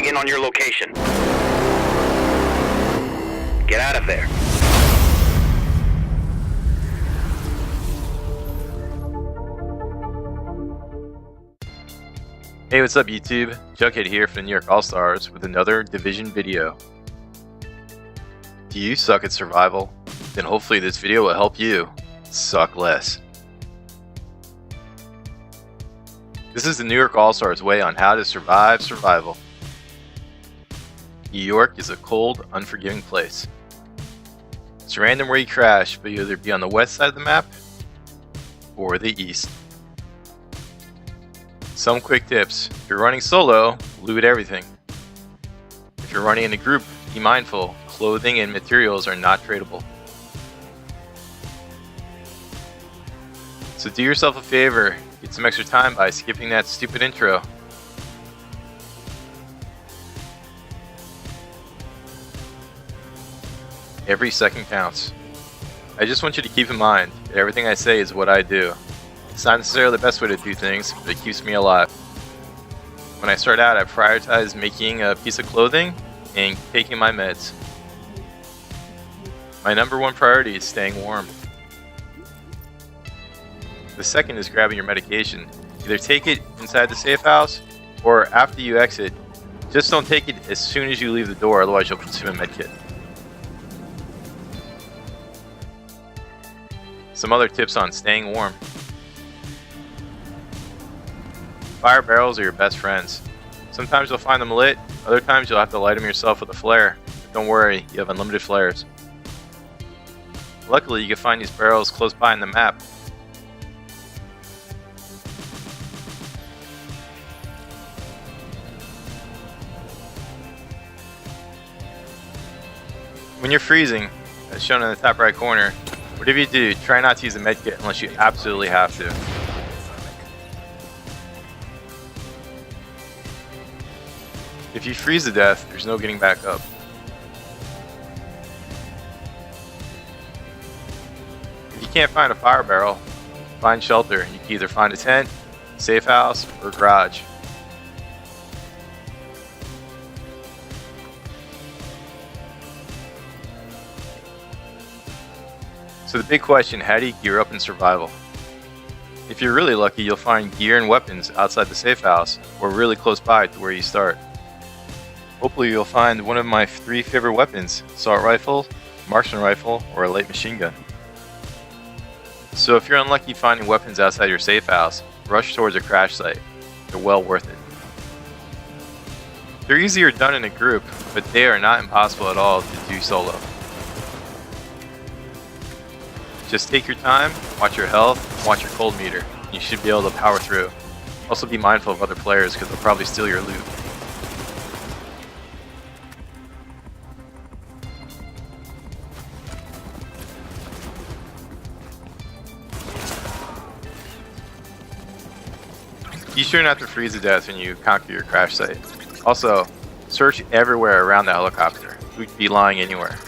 in on your location. Get out of there. Hey, what's up YouTube? Jughead here from the New York All-Stars with another Division video. Do you suck at survival? Then hopefully this video will help you suck less. This is the New York All-Stars way on how to survive survival. New York is a cold, unforgiving place. It's random where you crash, but you either be on the west side of the map or the east. Some quick tips. If you're running solo, loot everything. If you're running in a group, be mindful. Clothing and materials are not tradable. So do yourself a favor. Get some extra time by skipping that stupid intro. Every second counts. I just want you to keep in mind that everything I say is what I do. It's not necessarily the best way to do things, but it keeps me alive. When I start out, I prioritize making a piece of clothing and taking my meds. My number one priority is staying warm. The second is grabbing your medication. Either take it inside the safe house or after you exit. Just don't take it as soon as you leave the door, otherwise you'll consume a medkit. Some other tips on staying warm. Fire barrels are your best friends. Sometimes you'll find them lit, other times you'll have to light them yourself with a flare. But don't worry, you have unlimited flares. Luckily, you can find these barrels close by in the map. When you're freezing, as shown in the top right corner, whatever you do, try not to use a medkit unless you absolutely have to. If you freeze to death, there's no getting back up. If you can't find a fire barrel, find shelter. You can either find a tent, safe house, or garage. So the big question, how do you gear up in survival? If you're really lucky, you'll find gear and weapons outside the safe house or really close by to where you start. Hopefully you'll find one of my 3 favorite weapons, assault rifle, marksman rifle, or a light machine gun. So if you're unlucky finding weapons outside your safe house, rush towards a crash site. They're well worth it. They're easier done in a group, but they are not impossible at all to do solo. Just take your time, watch your health, watch your cold meter. You should be able to power through. Also be mindful of other players because they'll probably steal your loot. Be sure not to freeze to death when you conquer your crash site. Also, search everywhere around the helicopter. We could be lying anywhere.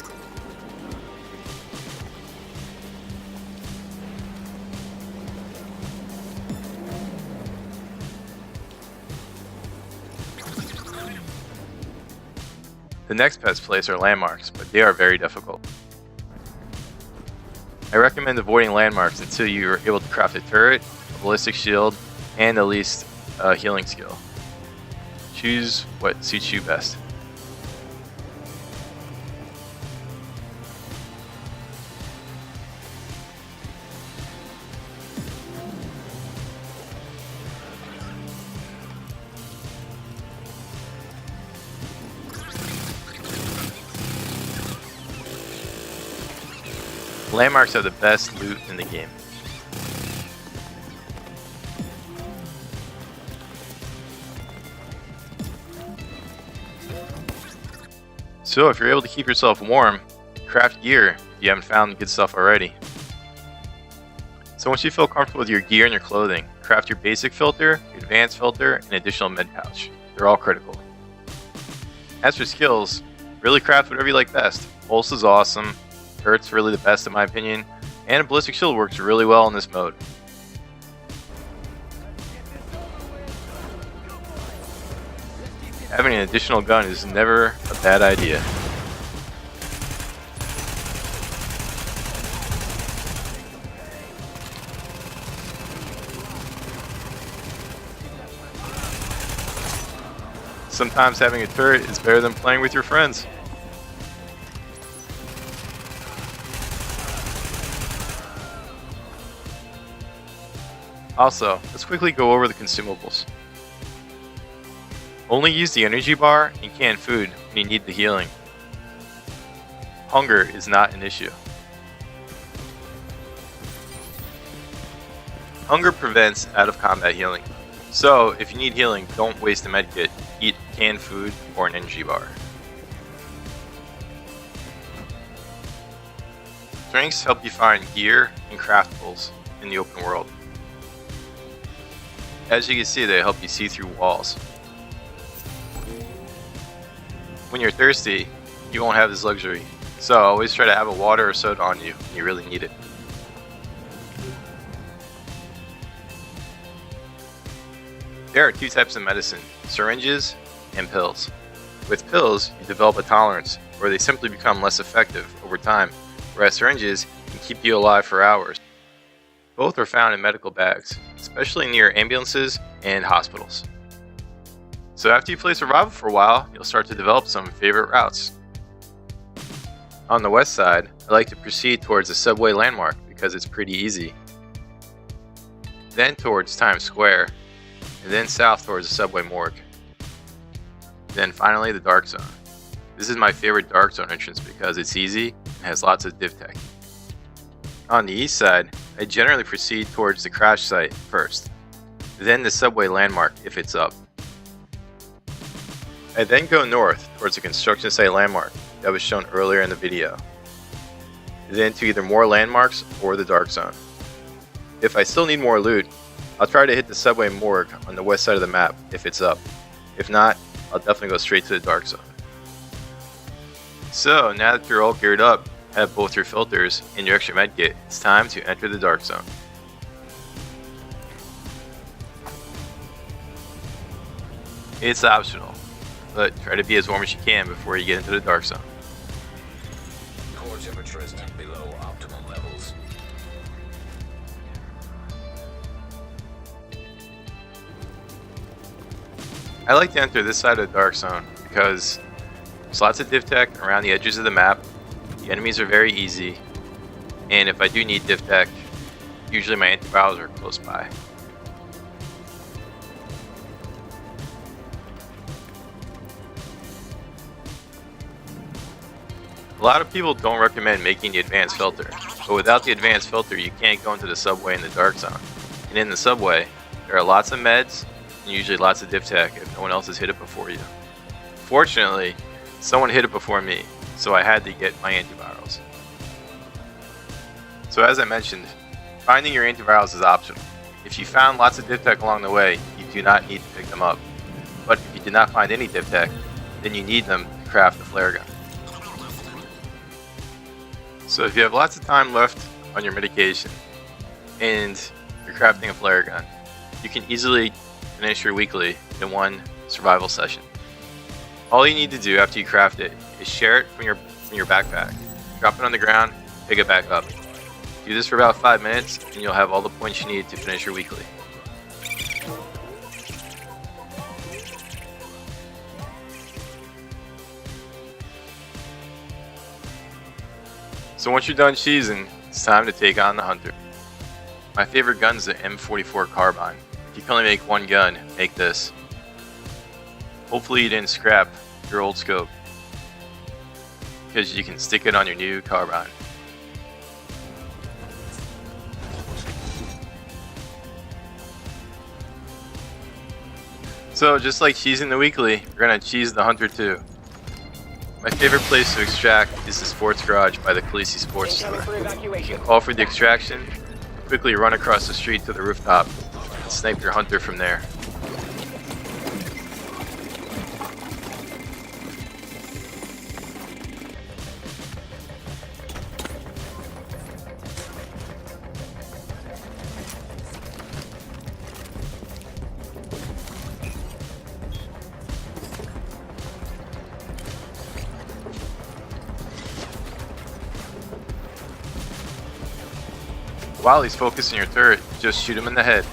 The next best place are landmarks, but they are very difficult. I recommend avoiding landmarks until you are able to craft a turret, a ballistic shield, and at least a healing skill. Choose what suits you best. Landmarks are the best loot in the game. So if you're able to keep yourself warm, craft gear if you haven't found good stuff already. So once you feel comfortable with your gear and your clothing, craft your basic filter, your advanced filter, and additional med pouch. They're all critical. As for skills, really craft whatever you like best. Pulse is awesome, Turret's really the best in my opinion, and a ballistic shield works really well in this mode. Having an additional gun is never a bad idea. Sometimes having a turret is better than playing with your friends. Also, let's quickly go over the consumables. Only use the energy bar and canned food when you need the healing. Hunger is not an issue. Hunger prevents out of combat healing. So, if you need healing, don't waste a medkit. Eat canned food or an energy bar. Strengths help you find gear and craftables in the open world. As you can see, they help you see through walls. When you're thirsty, you won't have this luxury, so always try to have a water or soda on you when you really need it. There are two types of medicine, syringes and pills. With pills, you develop a tolerance, or they simply become less effective over time, whereas syringes can keep you alive for hours. Both are found in medical bags, especially near ambulances and hospitals. So after you play survival for a while, you'll start to develop some favorite routes. On the west side, I like to proceed towards the subway landmark because it's pretty easy. Then towards Times Square, and then south towards the subway morgue. Then finally the dark zone. This is my favorite dark zone entrance because it's easy and has lots of div tech. On the east side, I generally proceed towards the crash site first, then the subway landmark if it's up. I then go north towards the construction site landmark that was shown earlier in the video, then to either more landmarks or the dark zone. If I still need more loot, I'll try to hit the subway morgue on the west side of the map if it's up. If not, I'll definitely go straight to the dark zone. So now that you're all geared up, have both your filters and your extra medkit, it's time to enter the dark zone. It's optional, but try to be as warm as you can before you get into the dark zone. Core temperature is below optimum levels. I like to enter this side of the dark zone because there's lots of div tech around the edges of the map, the enemies are very easy, and if I do need div tech, usually my antivirals are close by. A lot of people don't recommend making the advanced filter, but without the advanced filter you can't go into the subway in the dark zone. And in the subway, there are lots of meds, and usually lots of div tech if no one else has hit it before you. Fortunately, someone hit it before me, so I had to get my antivirals. So as I mentioned, finding your antivirals is optional. If you found lots of div tech along the way, you do not need to pick them up. But if you did not find any div tech, then you need them to craft the flare gun. So if you have lots of time left on your medication and you're crafting a flare gun, you can easily finish your weekly in one survival session. All you need to do after you craft it is share it from your backpack, drop it on the ground, pick it back up. Do this for about 5 minutes and you'll have all the points you need to finish your weekly. So once you're done cheesing, it's time to take on the hunter. My favorite gun is the M44 carbine. If you can only make one gun, make this. Hopefully you didn't scrap your old scope, because you can stick it on your new carbine. So just like cheesing the weekly, we're gonna cheese the hunter too. My favorite place to extract is the sports garage by the Khaleesi Sports Store. You can call for the extraction, quickly run across the street to the rooftop, and snipe your hunter from there. While he's focusing your turret, just shoot him in the head.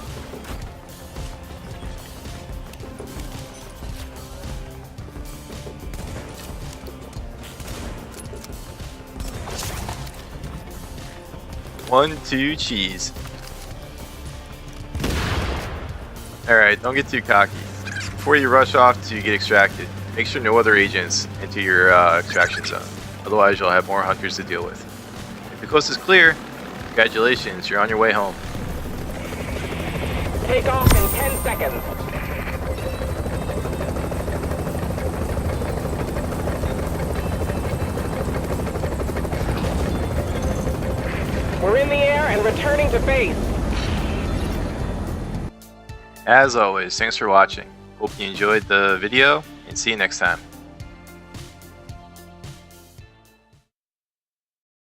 One, two, cheese. Alright, don't get too cocky. Before you rush off to get extracted, make sure no other agents enter your extraction zone. Otherwise, you'll have more hunters to deal with. If the coast is clear, congratulations, you're on your way home. Take off in 10 seconds. We're in the air and returning to base. As always, thanks for watching. Hope you enjoyed the video, and see you next time.